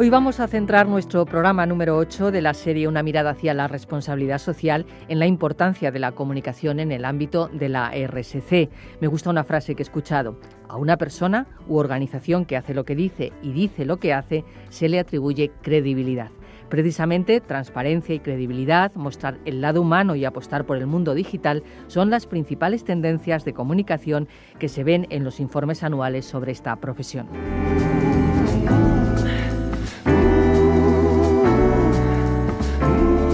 Hoy vamos a centrar nuestro programa número 8 de la serie Una mirada hacia la responsabilidad social en la importancia de la comunicación en el ámbito de la RSC. Me gusta una frase que he escuchado. A una persona u organización que hace lo que dice y dice lo que hace, se le atribuye credibilidad. Precisamente, transparencia y credibilidad, mostrar el lado humano y apostar por el mundo digital son las principales tendencias de comunicación que se ven en los informes anuales sobre esta profesión.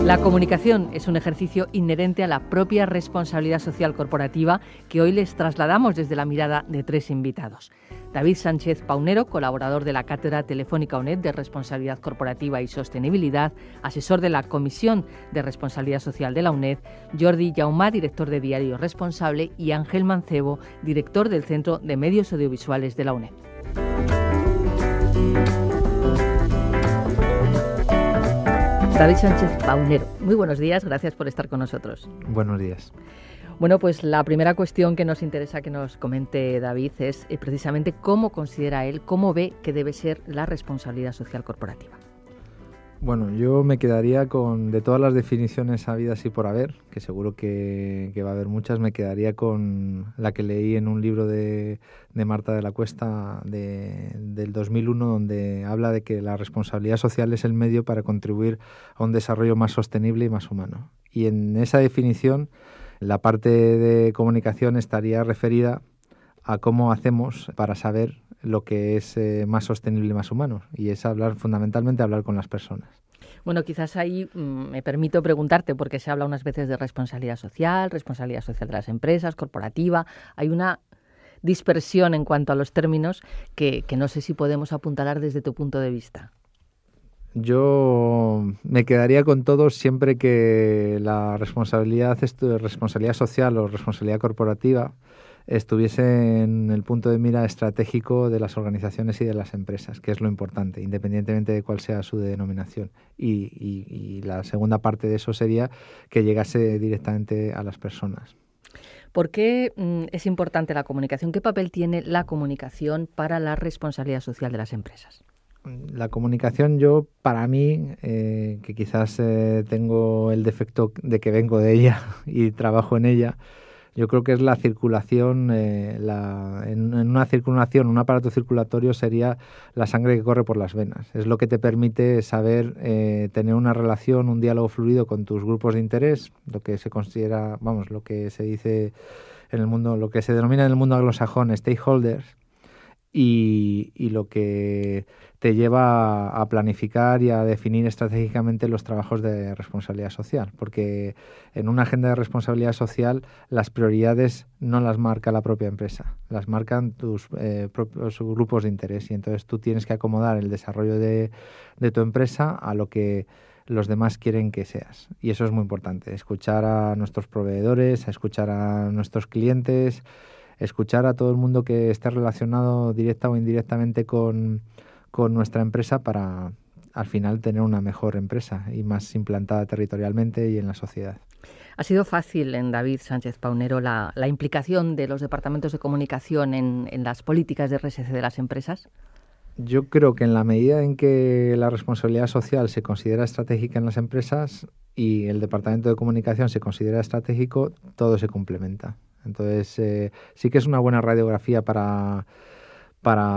La comunicación es un ejercicio inherente a la propia responsabilidad social corporativa que hoy les trasladamos desde la mirada de tres invitados. David Sánchez Paunero, colaborador de la Cátedra Telefónica UNED de Responsabilidad Corporativa y Sostenibilidad, asesor de la Comisión de Responsabilidad Social de la UNED, Jordi Jaumà, director de Diario Responsable, y Ángel Mancebo, director del Centro de Medios Audiovisuales de la UNED. David Sánchez Paunero, muy buenos días, gracias por estar con nosotros. Buenos días. Bueno, pues la primera cuestión que nos interesa que nos comente David es precisamente cómo considera él, cómo ve que debe ser la responsabilidad social corporativa. Bueno, yo me quedaría con, de todas las definiciones habidas y por haber, que seguro que va a haber muchas, me quedaría con la que leí en un libro de Marta de la Cuesta del 2001, donde habla de que la responsabilidad social es el medio para contribuir a un desarrollo más sostenible y más humano. Y en esa definición, la parte de comunicación estaría referida a cómo hacemos para saber lo que es más sostenible y más humano, y es fundamentalmente hablar con las personas. Bueno, quizás ahí me permito preguntarte, porque se habla unas veces de responsabilidad social de las empresas, corporativa. Hay una dispersión en cuanto a los términos que no sé si podemos apuntalar desde tu punto de vista. Yo me quedaría con todos siempre que la responsabilidad social o responsabilidad corporativa estuviese en el punto de mira estratégico de las organizaciones y de las empresas, que es lo importante, independientemente de cuál sea su denominación. Y la segunda parte de eso sería que llegase directamente a las personas. ¿Por qué es importante la comunicación? ¿Qué papel tiene la comunicación para la responsabilidad social de las empresas? La comunicación, para mí, que quizás tengo el defecto de que vengo de ella y trabajo en ella, yo creo que es la circulación, en una circulación, un aparato circulatorio sería la sangre que corre por las venas. Es lo que te permite saber tener una relación, un diálogo fluido con tus grupos de interés, lo que se considera, lo que se dice en el mundo, lo que se denomina en el mundo anglosajón stakeholders, y lo que te lleva a planificar y a definir estratégicamente los trabajos de responsabilidad social, porque en una agenda de responsabilidad social las prioridades no las marca la propia empresa, las marcan tus propios grupos de interés, y entonces tú tienes que acomodar el desarrollo de tu empresa a lo que los demás quieren que seas. Y eso es muy importante, escuchar a nuestros proveedores, a escuchar a nuestros clientes, escuchar a todo el mundo que esté relacionado directa o indirectamente con nuestra empresa para al final tener una mejor empresa y más implantada territorialmente y en la sociedad. ¿Ha sido fácil en David Sánchez Paunero la implicación de los departamentos de comunicación en las políticas de RSC de las empresas? Yo creo que en la medida en que la responsabilidad social se considera estratégica en las empresas y el departamento de comunicación se considera estratégico, todo se complementa. Entonces, sí que es una buena radiografía para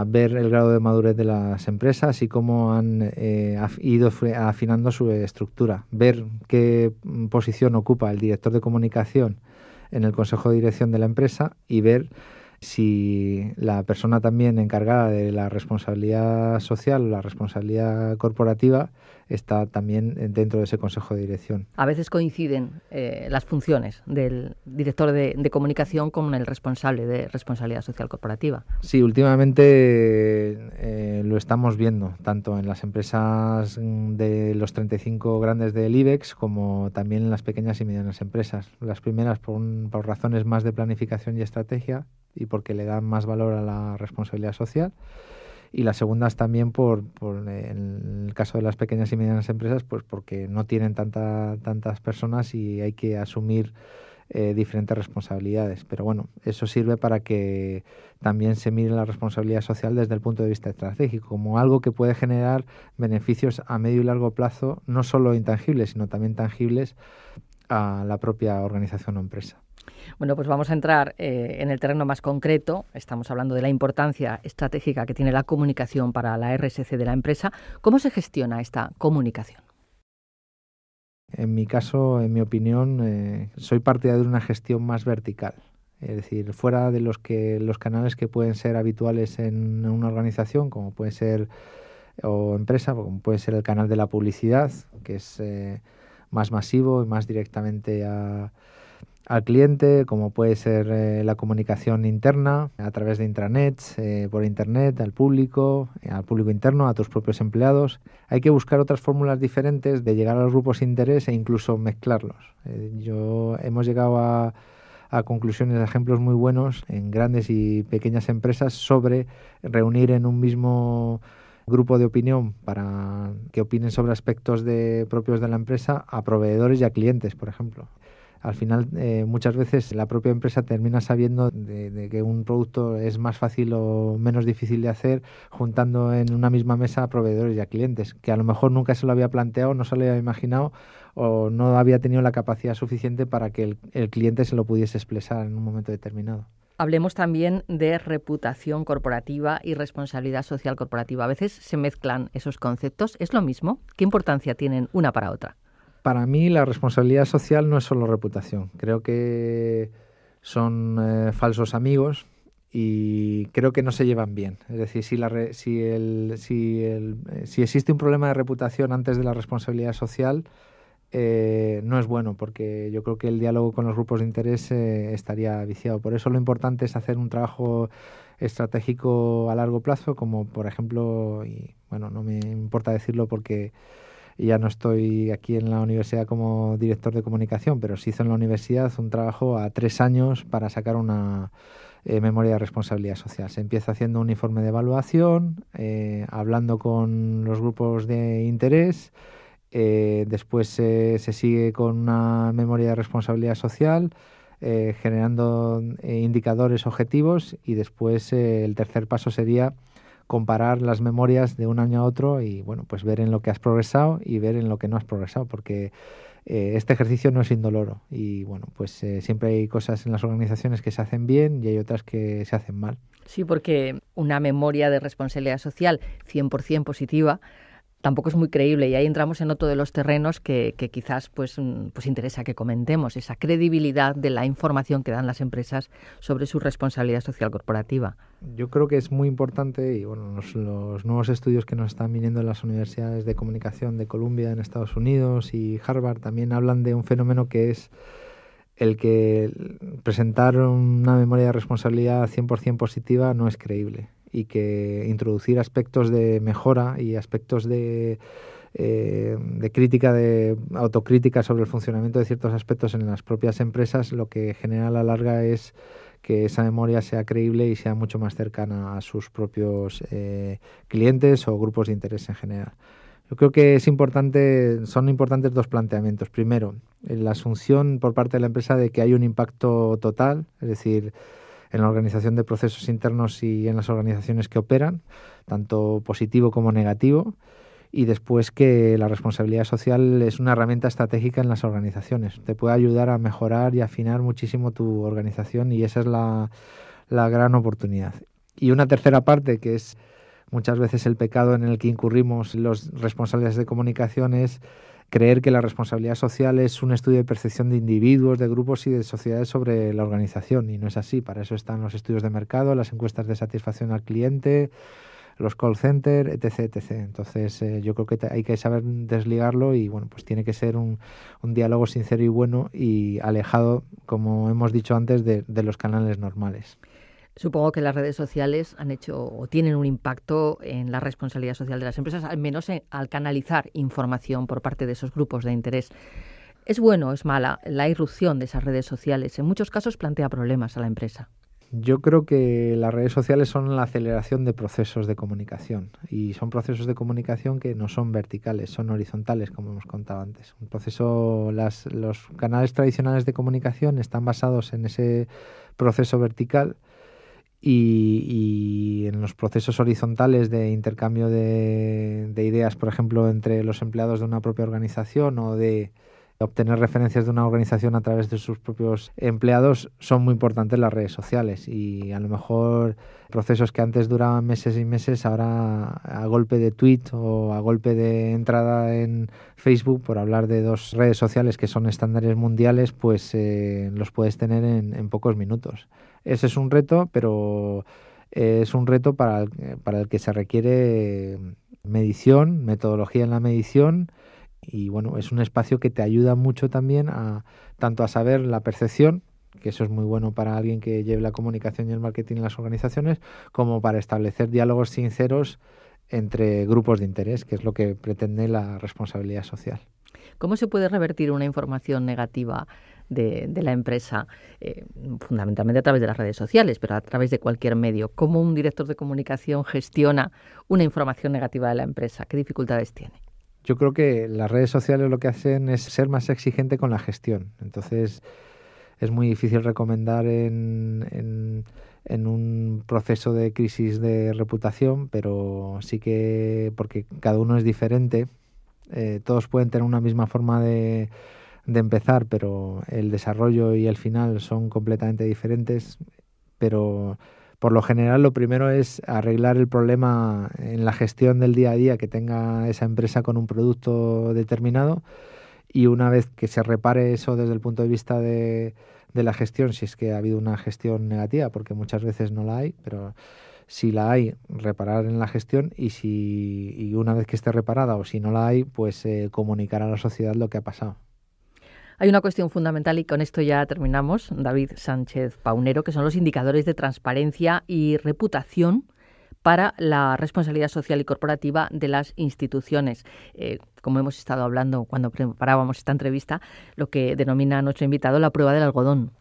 ver el grado de madurez de las empresas y cómo han ido afinando su estructura. Ver qué posición ocupa el director de comunicación en el consejo de dirección de la empresa y ver si la persona también encargada de la responsabilidad social o la responsabilidad corporativa está también dentro de ese consejo de dirección. A veces coinciden las funciones del director de comunicación con el responsable de responsabilidad social corporativa. Sí, últimamente lo estamos viendo, tanto en las empresas de los 35 grandes del IBEX como también en las pequeñas y medianas empresas. Las primeras por razones más de planificación y estrategia y porque le dan más valor a la responsabilidad social, y las segundas también en el caso de las pequeñas y medianas empresas, pues porque no tienen tantas personas y hay que asumir diferentes responsabilidades. Pero bueno, eso sirve para que también se mire la responsabilidad social desde el punto de vista estratégico, como algo que puede generar beneficios a medio y largo plazo, no solo intangibles, sino también tangibles a la propia organización o empresa. Bueno, pues vamos a entrar en el terreno más concreto. Estamos hablando de la importancia estratégica que tiene la comunicación para la RSC de la empresa. ¿Cómo se gestiona esta comunicación? En mi caso, en mi opinión, soy partidario de una gestión más vertical. Es decir, fuera de los canales que pueden ser habituales en una organización, como puede ser o empresa, como puede ser el canal de la publicidad, que es más masivo y más directamente al cliente, como puede ser la comunicación interna a través de intranets, por internet, al público interno, a tus propios empleados. Hay que buscar otras fórmulas diferentes de llegar a los grupos de interés e incluso mezclarlos. Hemos llegado a conclusiones, ejemplos muy buenos en grandes y pequeñas empresas sobre reunir en un mismo grupo de opinión para que opinen sobre aspectos propios de la empresa a proveedores y a clientes, por ejemplo. Al final, muchas veces la propia empresa termina sabiendo de que un producto es más fácil o menos difícil de hacer juntando en una misma mesa a proveedores y a clientes, que a lo mejor nunca se lo había planteado, no se lo había imaginado o no había tenido la capacidad suficiente para que el cliente se lo pudiese expresar en un momento determinado. Hablemos también de reputación corporativa y responsabilidad social corporativa. A veces se mezclan esos conceptos. ¿Es lo mismo? ¿Qué importancia tienen una para otra? Para mí la responsabilidad social no es solo reputación. Creo que son falsos amigos y creo que no se llevan bien. Es decir, si existe un problema de reputación antes de la responsabilidad social, no es bueno, porque yo creo que el diálogo con los grupos de interés estaría viciado. Por eso lo importante es hacer un trabajo estratégico a largo plazo, como por ejemplo, y bueno, no me importa decirlo porque ya no estoy aquí en la universidad como director de comunicación, pero se hizo en la universidad un trabajo a 3 años para sacar una memoria de responsabilidad social. Se empieza haciendo un informe de evaluación, hablando con los grupos de interés, después se sigue con una memoria de responsabilidad social, generando indicadores objetivos y después el tercer paso sería comparar las memorias de un año a otro y bueno, pues ver en lo que has progresado y ver en lo que no has progresado, porque este ejercicio no es indoloro y bueno, pues siempre hay cosas en las organizaciones que se hacen bien y hay otras que se hacen mal. Sí, porque una memoria de responsabilidad social 100% positiva tampoco es muy creíble y ahí entramos en otro de los terrenos que quizás pues interesa que comentemos, esa credibilidad de la información que dan las empresas sobre su responsabilidad social corporativa. Yo creo que es muy importante y bueno, los nuevos estudios que nos están viniendo en las universidades de comunicación de Columbia en Estados Unidos y Harvard también hablan de un fenómeno que es el que presentar una memoria de responsabilidad 100% positiva no es creíble y que introducir aspectos de mejora y aspectos de crítica, de autocrítica sobre el funcionamiento de ciertos aspectos en las propias empresas, lo que genera a la larga es que esa memoria sea creíble y sea mucho más cercana a sus propios clientes o grupos de interés en general. Yo creo que son importantes dos planteamientos. Primero, la asunción por parte de la empresa de que hay un impacto total, es decir, en la organización de procesos internos y en las organizaciones que operan, tanto positivo como negativo, y después que la responsabilidad social es una herramienta estratégica en las organizaciones. Te puede ayudar a mejorar y afinar muchísimo tu organización y esa es la gran oportunidad. Y una tercera parte, que es muchas veces el pecado en el que incurrimos los responsables de comunicación, es creer que la responsabilidad social es un estudio de percepción de individuos, de grupos y de sociedades sobre la organización, y no es así. Para eso están los estudios de mercado, las encuestas de satisfacción al cliente, los call centers, etc., etc. Entonces, yo creo que hay que saber desligarlo y, bueno, pues tiene que ser un diálogo sincero y bueno y alejado, como hemos dicho antes, de los canales normales. Supongo que las redes sociales han hecho o tienen un impacto en la responsabilidad social de las empresas, al menos al canalizar información por parte de esos grupos de interés. ¿Es bueno o es mala la irrupción de esas redes sociales? En muchos casos plantea problemas a la empresa. Yo creo que las redes sociales son la aceleración de procesos de comunicación y son procesos de comunicación que no son verticales, son horizontales, como hemos contado antes. Los canales tradicionales de comunicación están basados en ese proceso vertical y en los procesos horizontales de intercambio de ideas, por ejemplo, entre los empleados de una propia organización o de obtener referencias de una organización a través de sus propios empleados, son muy importantes las redes sociales, y a lo mejor procesos que antes duraban meses y meses, ahora a golpe de tweet o a golpe de entrada en Facebook, por hablar de dos redes sociales que son estándares mundiales, pues los puedes tener en pocos minutos. Ese es un reto, pero es un reto para el que se requiere medición, metodología en la medición. Y bueno, es un espacio que te ayuda mucho también tanto a saber la percepción, que eso es muy bueno para alguien que lleve la comunicación y el marketing en las organizaciones, como para establecer diálogos sinceros entre grupos de interés, que es lo que pretende la responsabilidad social. ¿Cómo se puede revertir una información negativa de la empresa, fundamentalmente a través de las redes sociales, pero a través de cualquier medio? ¿Cómo un director de comunicación gestiona una información negativa de la empresa? ¿Qué dificultades tiene? Yo creo que las redes sociales lo que hacen es ser más exigente con la gestión. Entonces, es muy difícil recomendar en un proceso de crisis de reputación, pero sí que, porque cada uno es diferente, todos pueden tener una misma forma de empezar, pero el desarrollo y el final son completamente diferentes. Pero por lo general, lo primero es arreglar el problema en la gestión del día a día que tenga esa empresa con un producto determinado, y una vez que se repare eso desde el punto de vista de la gestión, si es que ha habido una gestión negativa, porque muchas veces no la hay, pero si la hay, reparar en la gestión, y una vez que esté reparada, o si no la hay, pues comunicar a la sociedad lo que ha pasado. Hay una cuestión fundamental, y con esto ya terminamos, David Sánchez Paunero, que son los indicadores de transparencia y reputación para la responsabilidad social y corporativa de las instituciones. Como hemos estado hablando cuando preparábamos esta entrevista, lo que denomina nuestro invitado la prueba del algodón.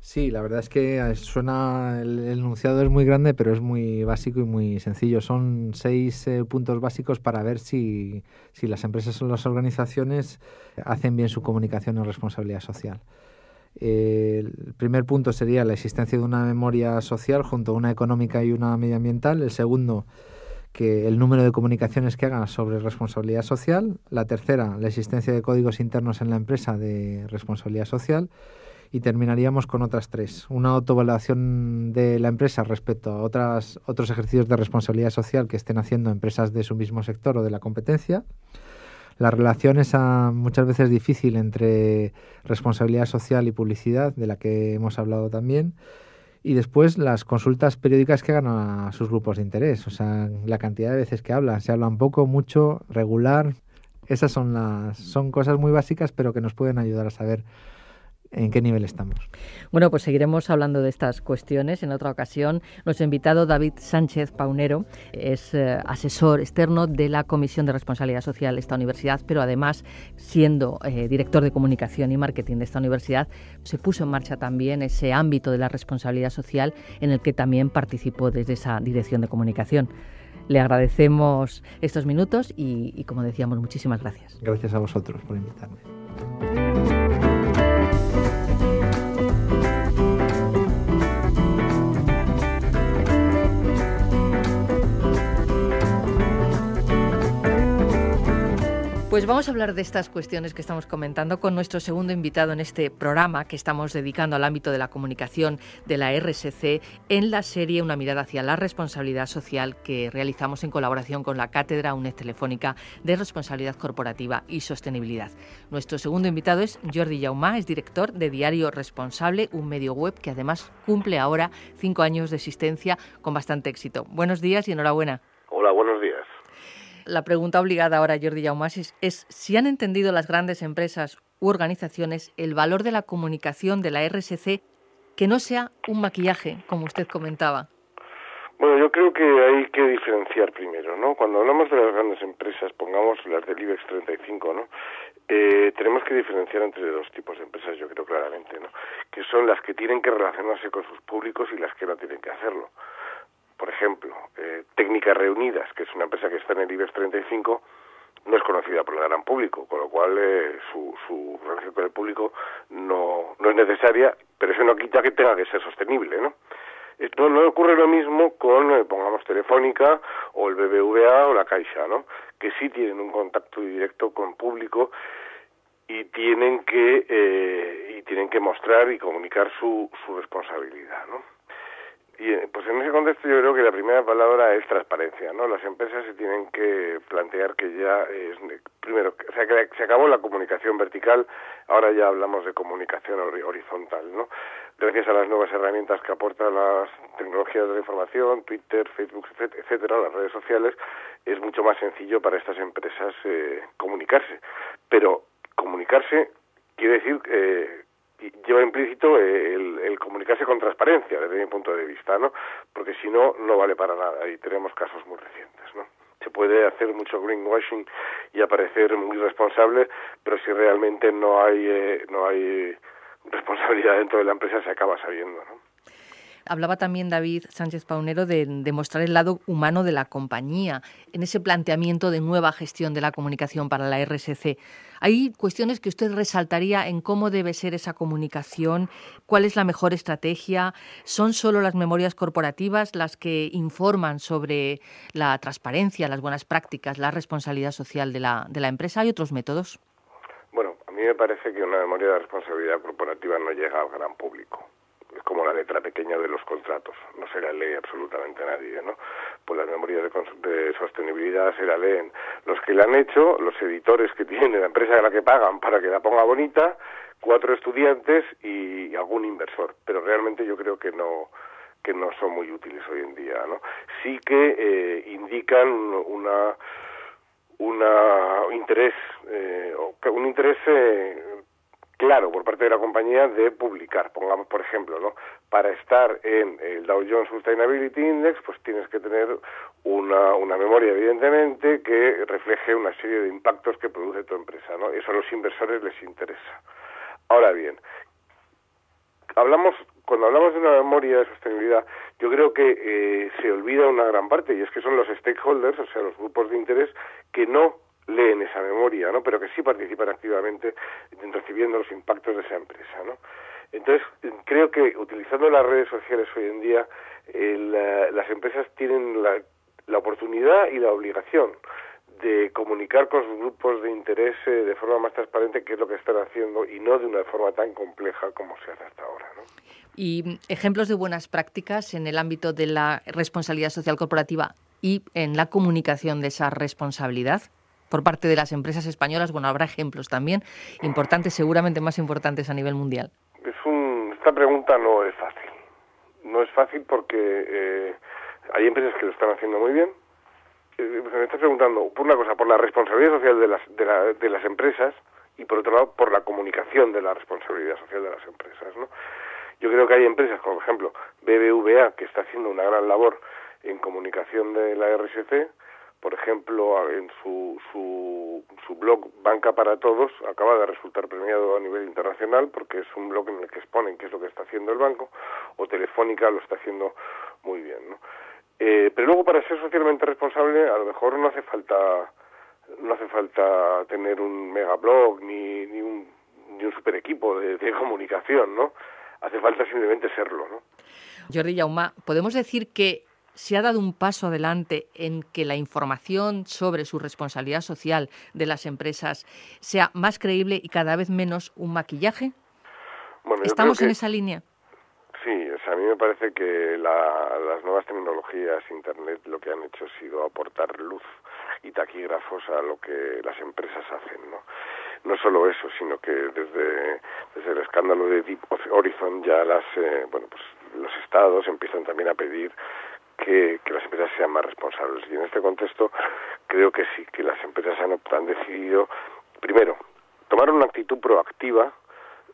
Sí, la verdad es que el enunciado es muy grande, pero es muy básico y muy sencillo. Son 6 puntos básicos para ver si las empresas o las organizaciones hacen bien su comunicación en responsabilidad social. El primer punto sería la existencia de una memoria social junto a una económica y una medioambiental. El segundo, que el número de comunicaciones que hagan sobre responsabilidad social. La tercera, la existencia de códigos internos en la empresa de responsabilidad social. Y terminaríamos con otras 3. Una autoevaluación de la empresa respecto a otros ejercicios de responsabilidad social que estén haciendo empresas de su mismo sector o de la competencia. La relación esa muchas veces difícil entre responsabilidad social y publicidad, de la que hemos hablado también. Y después las consultas periódicas que hagan a sus grupos de interés. O sea, la cantidad de veces que hablan. Se hablan poco, mucho, regular. Esas son cosas muy básicas, pero que nos pueden ayudar a saber en qué nivel estamos. Bueno, pues seguiremos hablando de estas cuestiones en otra ocasión. Nuestro invitado, David Sánchez Paunero, es asesor externo de la Comisión de Responsabilidad Social de esta universidad, pero además, siendo director de comunicación y marketing de esta universidad, se puso en marcha también ese ámbito de la responsabilidad social en el que también participó desde esa dirección de comunicación. Le agradecemos estos minutos y como decíamos, muchísimas gracias. Gracias a vosotros por invitarme. Pues vamos a hablar de estas cuestiones que estamos comentando con nuestro segundo invitado en este programa que estamos dedicando al ámbito de la comunicación de la RSC en la serie Una mirada hacia la responsabilidad social que realizamos en colaboración con la Cátedra UNED Telefónica de Responsabilidad Corporativa y Sostenibilidad. Nuestro segundo invitado es Jordi Jaumà, es director de Diario Responsable, un medio web que además cumple ahora 5 años de existencia con bastante éxito. Buenos días y enhorabuena. Hola, buenos días. La pregunta obligada ahora, Jordi Jaumà, es si han entendido las grandes empresas u organizaciones el valor de la comunicación de la RSC que no sea un maquillaje, como usted comentaba. Bueno, yo creo que hay que diferenciar primero, ¿no? Cuando hablamos de las grandes empresas, pongamos las del IBEX 35, ¿no? Tenemos que diferenciar entre dos tipos de empresas, yo creo claramente, ¿no? Que son las que tienen que relacionarse con sus públicos y las que no tienen que hacerlo. Por ejemplo, Técnicas Reunidas, que es una empresa que está en el IBEX 35, no es conocida por el gran público, con lo cual su relación con el público no es necesaria, pero eso no quita que tenga que ser sostenible, ¿no? No ocurre lo mismo con, pongamos, Telefónica o el BBVA o la Caixa, ¿no? Que sí tienen un contacto directo con público y tienen que mostrar y comunicar su responsabilidad, ¿no? Y pues en ese contexto yo creo que la primera palabra es transparencia, ¿no? Las empresas se tienen que plantear que ya primero, o sea, que se acabó la comunicación vertical, ahora ya hablamos de comunicación horizontal, ¿no? Gracias a las nuevas herramientas que aportan las tecnologías de la información, Twitter, Facebook, etcétera, las redes sociales, es mucho más sencillo para estas empresas comunicarse. Pero comunicarse quiere decir lleva implícito el comunicarse con transparencia, desde mi punto de vista, ¿no? Porque si no, no vale para nada, y tenemos casos muy recientes, ¿no? Se puede hacer mucho greenwashing y aparecer muy responsable, pero si realmente no hay responsabilidad dentro de la empresa, se acaba sabiendo, ¿no? Hablaba también David Sánchez Paunero de mostrar el lado humano de la compañía en ese planteamiento de nueva gestión de la comunicación para la RSC. ¿Hay cuestiones que usted resaltaría en cómo debe ser esa comunicación? ¿Cuál es la mejor estrategia? ¿Son solo las memorias corporativas las que informan sobre la transparencia, las buenas prácticas, la responsabilidad social de la empresa? ¿Hay otros métodos? Bueno, a mí me parece que una memoria de responsabilidad corporativa no llega al gran público. Es como la letra pequeña de los contratos, no se la lee absolutamente nadie, ¿no? Pues las memorias de sostenibilidad se la leen los que la han hecho, los editores que tienen la empresa a la que pagan para que la ponga bonita, 4 estudiantes y algún inversor, pero realmente yo creo que no son muy útiles hoy en día, ¿no? Sí que indican un interés claro por parte de la compañía de publicar. Pongamos, por ejemplo, ¿no? Para estar en el Dow Jones Sustainability Index, pues tienes que tener una memoria, evidentemente, que refleje una serie de impactos que produce tu empresa, ¿no? Eso a los inversores les interesa. Ahora bien, cuando hablamos de una memoria de sostenibilidad, yo creo que se olvida una gran parte, y es que son los stakeholders, o sea, los grupos de interés, que no leen esa memoria, ¿no? Pero que sí participan activamente recibiendo los impactos de esa empresa, ¿no? Entonces, creo que utilizando las redes sociales hoy en día, las empresas tienen la oportunidad y la obligación de comunicar con sus grupos de interés de forma más transparente, que es lo que están haciendo, y no de una forma tan compleja como se hace hasta ahora, ¿no? Y ejemplos de buenas prácticas en el ámbito de la responsabilidad social corporativa y en la comunicación de esa responsabilidad por parte de las empresas españolas. Bueno, habrá ejemplos también importantes, seguramente más importantes a nivel mundial. Esta pregunta no es fácil. No es fácil porque hay empresas que lo están haciendo muy bien. Me estás preguntando, por una cosa, por la responsabilidad social de las empresas, y por otro lado, por la comunicación de la responsabilidad social de las empresas, ¿no? Yo creo que hay empresas, como por ejemplo BBVA, que está haciendo una gran labor en comunicación de la RSC. Por ejemplo, en su blog Banca para Todos acaba de resultar premiado a nivel internacional, porque es un blog en el que exponen qué es lo que está haciendo el banco, o Telefónica lo está haciendo muy bien, ¿no? Pero luego, para ser socialmente responsable, a lo mejor no hace falta tener un megablog ni un super equipo de comunicación, ¿no? Hace falta simplemente serlo, ¿no? Jordi Jaumà, ¿podemos decir que se ha dado un paso adelante en que la información sobre su responsabilidad social de las empresas sea más creíble y cada vez menos un maquillaje? Bueno, ¿Estamos en esa línea? Sí, o sea, a mí me parece que las nuevas tecnologías, Internet, lo que han hecho ha sido aportar luz y taquígrafos a lo que las empresas hacen, ¿no? No solo eso, sino que desde el escándalo de Deep Horizon ya los estados empiezan también a pedir que las empresas sean más responsables. Y en este contexto creo que sí, que las empresas han decidido, primero, tomar una actitud proactiva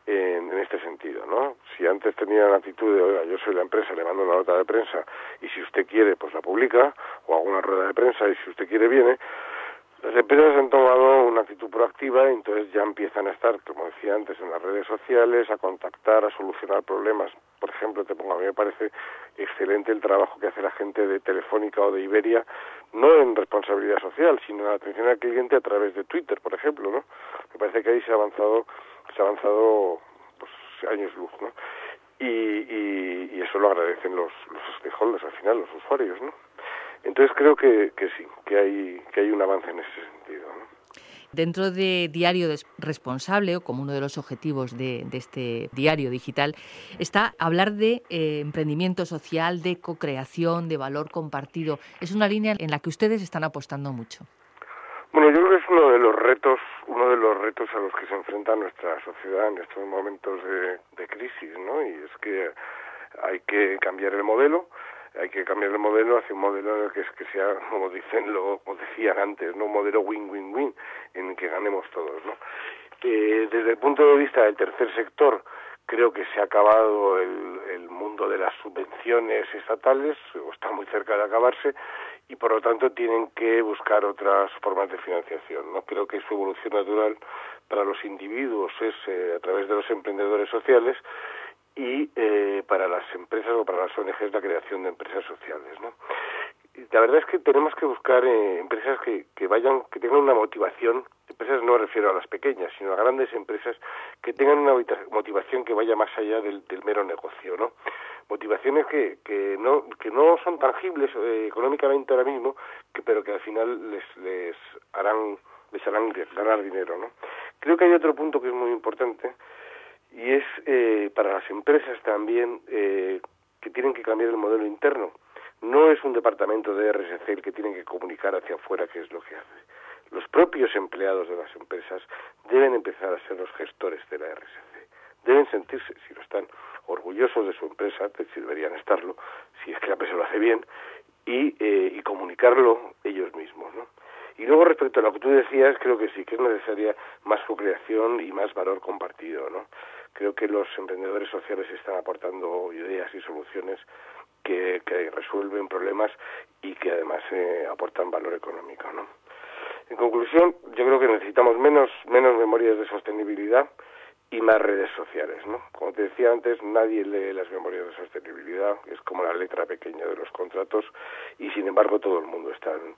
en este sentido, ¿no? Si antes tenían la actitud de, oiga, yo soy la empresa, le mando una nota de prensa y si usted quiere, pues la publica, o hago una rueda de prensa y si usted quiere, viene. Las empresas han tomado una actitud proactiva y entonces ya empiezan a estar, como decía antes, en las redes sociales, a contactar, a solucionar problemas. Por ejemplo, a mí me parece excelente el trabajo que hace la gente de Telefónica o de Iberia, no en responsabilidad social, sino en atención al cliente a través de Twitter, por ejemplo, ¿no? Me parece que ahí se ha avanzado pues, años luz, ¿no? Y eso lo agradecen los stakeholders, al final, los usuarios, ¿no? Entonces creo que sí, que hay un avance en ese sentido, ¿no? Dentro de Diario Responsable, o como uno de los objetivos de este diario digital, está hablar de emprendimiento social, de co-creación, de valor compartido. Es una línea en la que ustedes están apostando mucho. Bueno, yo creo que es uno de los retos a los que se enfrenta nuestra sociedad en estos momentos de crisis, ¿no? Y es que hay que cambiar el modelo. Hay que cambiar el modelo hacia un modelo en el que sea, como decían antes, ¿no? Un modelo win-win-win, en el que ganemos todos, ¿no? Desde el punto de vista del tercer sector, creo que se ha acabado el mundo de las subvenciones estatales, o está muy cerca de acabarse, y por lo tanto tienen que buscar otras formas de financiación, ¿no? Creo que su evolución natural para los individuos es a través de los emprendedores sociales, y para las empresas o para las ONGs la creación de empresas sociales, ¿no? Y la verdad es que tenemos que buscar empresas que tengan una motivación. Empresas no me refiero a las pequeñas, sino a grandes empresas que tengan una motivación que vaya más allá del mero negocio, ¿no? Motivaciones que no son tangibles económicamente ahora mismo, pero que al final les harán ganar dinero, ¿no? Creo que hay otro punto que es muy importante, y es para las empresas también que tienen que cambiar el modelo interno. No es un departamento de RSC el que tiene que comunicar hacia afuera qué es lo que hace. Los propios empleados de las empresas deben empezar a ser los gestores de la RSC. Deben sentirse, si lo están, orgullosos de su empresa, si deberían estarlo, si es que la empresa lo hace bien, y comunicarlo ellos mismos, ¿no? Y luego, respecto a lo que tú decías, creo que sí, que es necesaria más co-creación y más valor compartido, ¿no? Creo que los emprendedores sociales están aportando ideas y soluciones que resuelven problemas y que además aportan valor económico, ¿no? En conclusión, yo creo que necesitamos menos memorias de sostenibilidad y más redes sociales, ¿no? Como te decía antes, nadie lee las memorias de sostenibilidad, es como la letra pequeña de los contratos, y sin embargo todo el mundo está en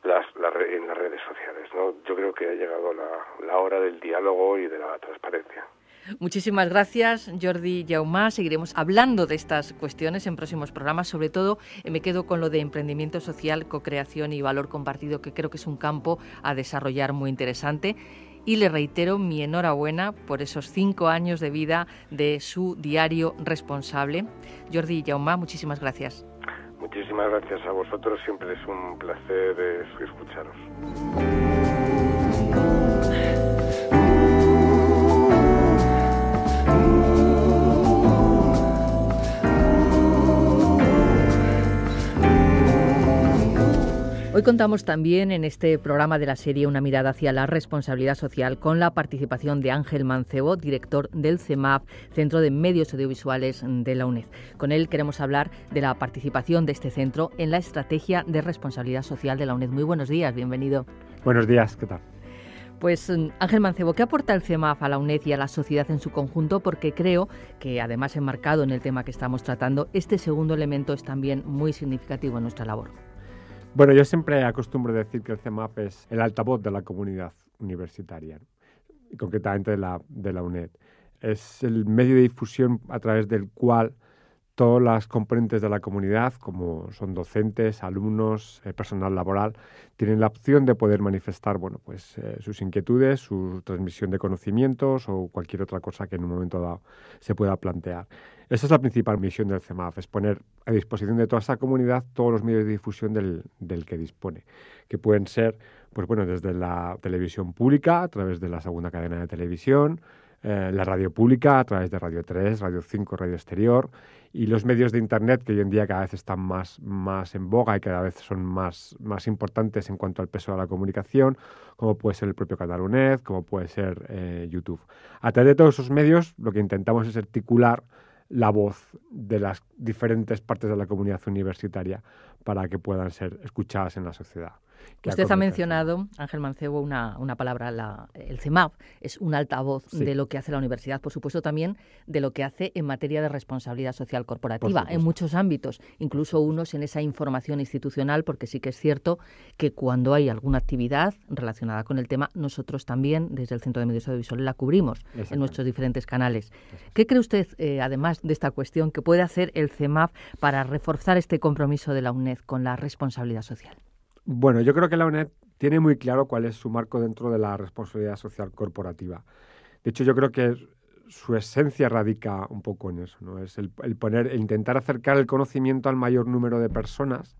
las redes sociales, ¿no? Yo creo que ha llegado la hora del diálogo y de la transparencia. Muchísimas gracias, Jordi Jaumà. Seguiremos hablando de estas cuestiones en próximos programas. Sobre todo, me quedo con lo de emprendimiento social, co-creación y valor compartido, que creo que es un campo a desarrollar muy interesante. Y le reitero mi enhorabuena por esos 5 años de vida de su diario responsable. Jordi Jaumà, muchísimas gracias. Muchísimas gracias a vosotros. Siempre es un placer escucharos. Hoy contamos también en este programa de la serie Una mirada hacia la responsabilidad social con la participación de Ángel Mancebo, director del CEMAF, Centro de Medios Audiovisuales de la UNED. Con él queremos hablar de la participación de este centro en la estrategia de responsabilidad social de la UNED. Muy buenos días, bienvenido. Buenos días, ¿qué tal? Pues Ángel Mancebo, ¿qué aporta el CEMAF a la UNED y a la sociedad en su conjunto? Porque creo que, además enmarcado en el tema que estamos tratando, este segundo elemento es también muy significativo en nuestra labor. Bueno, yo siempre acostumbro decir que el CEMAF es el altavoz de la comunidad universitaria, y concretamente de la UNED. Es el medio de difusión a través del cual todas las componentes de la comunidad, como son docentes, alumnos, personal laboral, tienen la opción de poder manifestar sus inquietudes, su transmisión de conocimientos o cualquier otra cosa que en un momento dado se pueda plantear. Esa es la principal misión del CEMAF, es poner a disposición de toda esta comunidad todos los medios de difusión del que dispone, que pueden ser desde la televisión pública, a través de la segunda cadena de televisión, la radio pública a través de Radio 3, Radio 5, Radio Exterior, y los medios de Internet que hoy en día cada vez están más en boga y cada vez son más importantes en cuanto al peso de la comunicación, como puede ser el propio canal UNED, como puede ser YouTube. A través de todos esos medios lo que intentamos es articular la voz de las diferentes partes de la comunidad universitaria para que puedan ser escuchadas en la sociedad. Usted ha mencionado, Ángel Mancebo, una palabra, el CEMAP, es un altavoz de lo que hace la universidad, por supuesto también de lo que hace en materia de responsabilidad social corporativa, en muchos ámbitos, incluso unos en esa información institucional, porque sí que es cierto que cuando hay alguna actividad relacionada con el tema, nosotros también, desde el Centro de Medios Audiovisuales, la cubrimos en nuestros diferentes canales. ¿Qué cree usted, además de esta cuestión, que puede hacer el CEMAP para reforzar este compromiso de la UNED con la responsabilidad social? Bueno, yo creo que la UNED tiene muy claro cuál es su marco dentro de la responsabilidad social corporativa. De hecho, yo creo que su esencia radica un poco en eso, ¿no? Es el intentar acercar el conocimiento al mayor número de personas,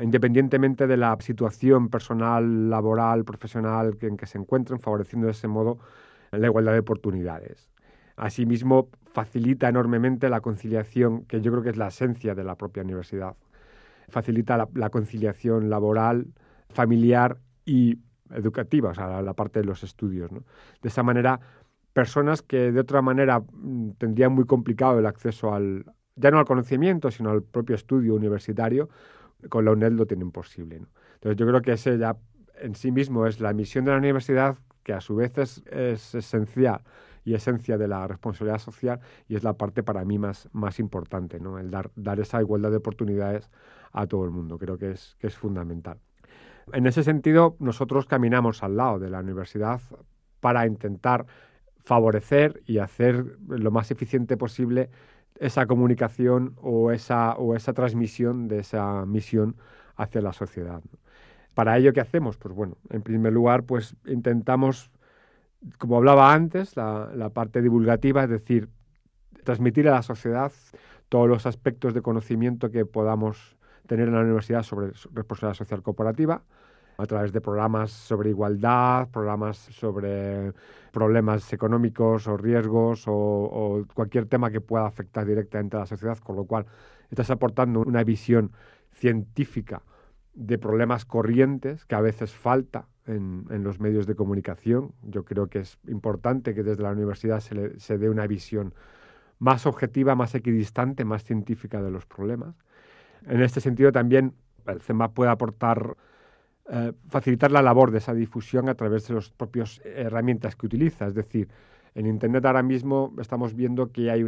independientemente de la situación personal, laboral, profesional en que se encuentren, favoreciendo de ese modo la igualdad de oportunidades. Asimismo, facilita enormemente la conciliación, que yo creo que es la esencia de la propia universidad. Facilita la conciliación laboral, familiar y educativa, o sea, la parte de los estudios, ¿no? De esa manera, personas que de otra manera tendrían muy complicado el acceso ya no al conocimiento, sino al propio estudio universitario, con la UNED lo tienen posible, ¿no? Entonces yo creo que ese ya en sí mismo es la misión de la universidad, que a su vez es esencial y esencia de la responsabilidad social, y es la parte para mí más importante, ¿no? El dar esa igualdad de oportunidades a todo el mundo. Creo que es fundamental. En ese sentido, nosotros caminamos al lado de la universidad para intentar favorecer y hacer lo más eficiente posible esa comunicación o esa transmisión de esa misión hacia la sociedad, ¿no? Para ello, ¿qué hacemos? Pues bueno, en primer lugar, pues intentamos, como hablaba antes, la parte divulgativa, es decir, transmitir a la sociedad todos los aspectos de conocimiento que podamos tener en la universidad sobre responsabilidad social corporativa, a través de programas sobre igualdad, programas sobre problemas económicos o riesgos o cualquier tema que pueda afectar directamente a la sociedad, con lo cual estás aportando una visión científica de problemas corrientes que a veces falta en los medios de comunicación. Yo creo que es importante que desde la universidad se dé una visión más objetiva, más equidistante, más científica de los problemas. En este sentido también el CEMAP puede aportar, facilitar la labor de esa difusión a través de las propias herramientas que utiliza. Es decir, en Internet ahora mismo estamos viendo que hay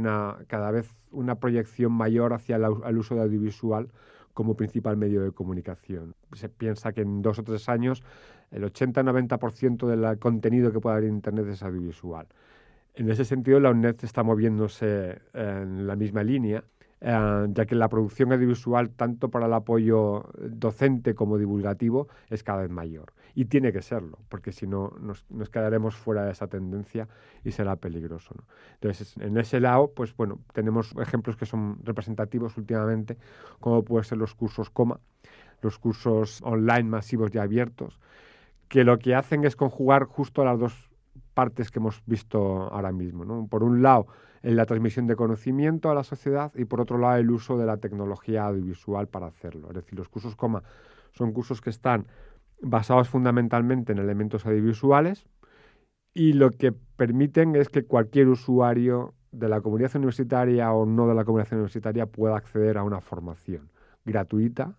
cada vez una proyección mayor hacia el uso de audiovisual como principal medio de comunicación. Se piensa que en 2 o 3 años el 80-90% del contenido que puede haber en Internet es audiovisual. En ese sentido, la UNED está moviéndose en la misma línea, ya que la producción audiovisual, tanto para el apoyo docente como divulgativo, es cada vez mayor. Y tiene que serlo, porque si no nos quedaremos fuera de esa tendencia y será peligroso, ¿no? Entonces, en ese lado, pues bueno, tenemos ejemplos que son representativos últimamente, como pueden ser los cursos COMA, los cursos online masivos y abiertos, que lo que hacen es conjugar justo las dos partes que hemos visto ahora mismo, ¿no? Por un lado, en la transmisión de conocimiento a la sociedad, y por otro lado, el uso de la tecnología audiovisual para hacerlo. Es decir, los cursos COMA son cursos que están basados fundamentalmente en elementos audiovisuales, y lo que permiten es que cualquier usuario de la comunidad universitaria o no de la comunidad universitaria pueda acceder a una formación gratuita,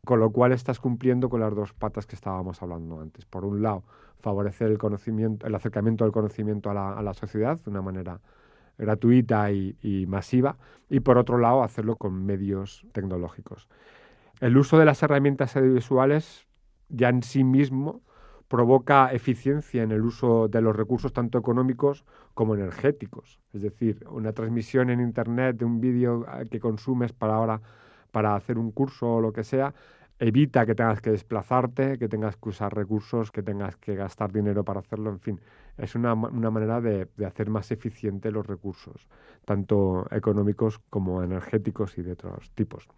con lo cual estás cumpliendo con las dos patas que estábamos hablando antes. Por un lado, favorecer el acercamiento del conocimiento a la sociedad de una manera gratuita y masiva, y por otro lado, hacerlo con medios tecnológicos. El uso de las herramientas audiovisuales ya en sí mismo provoca eficiencia en el uso de los recursos tanto económicos como energéticos. Es decir, una transmisión en Internet de un vídeo que consumes para hacer un curso o lo que sea, evita que tengas que desplazarte, que tengas que usar recursos, que tengas que gastar dinero para hacerlo. En fin, es una manera de hacer más eficiente los recursos, tanto económicos como energéticos y de otros tipos.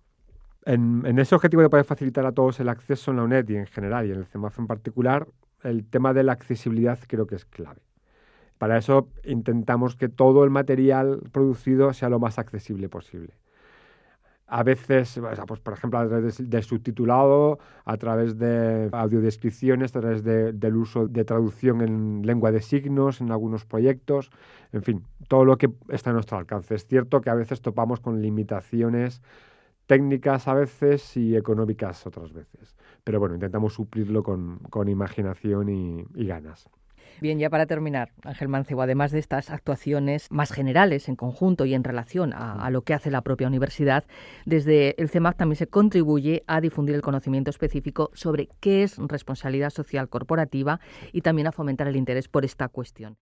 En ese objetivo de poder facilitar a todos el acceso en la UNED y en general, y en el CEMAF en particular, el tema de la accesibilidad creo que es clave. Para eso intentamos que todo el material producido sea lo más accesible posible. A veces, pues, por ejemplo, a través del subtitulado, a través de audiodescripciones, a través del uso de traducción en lengua de signos en algunos proyectos, en fin, todo lo que está a nuestro alcance. Es cierto que a veces topamos con limitaciones técnicas a veces y económicas otras veces, pero bueno, intentamos suplirlo con imaginación y ganas. Bien, ya para terminar, Ángel Mancebo, además de estas actuaciones más generales en conjunto y en relación a lo que hace la propia universidad, desde el CEMAC también se contribuye a difundir el conocimiento específico sobre qué es responsabilidad social corporativa y también a fomentar el interés por esta cuestión.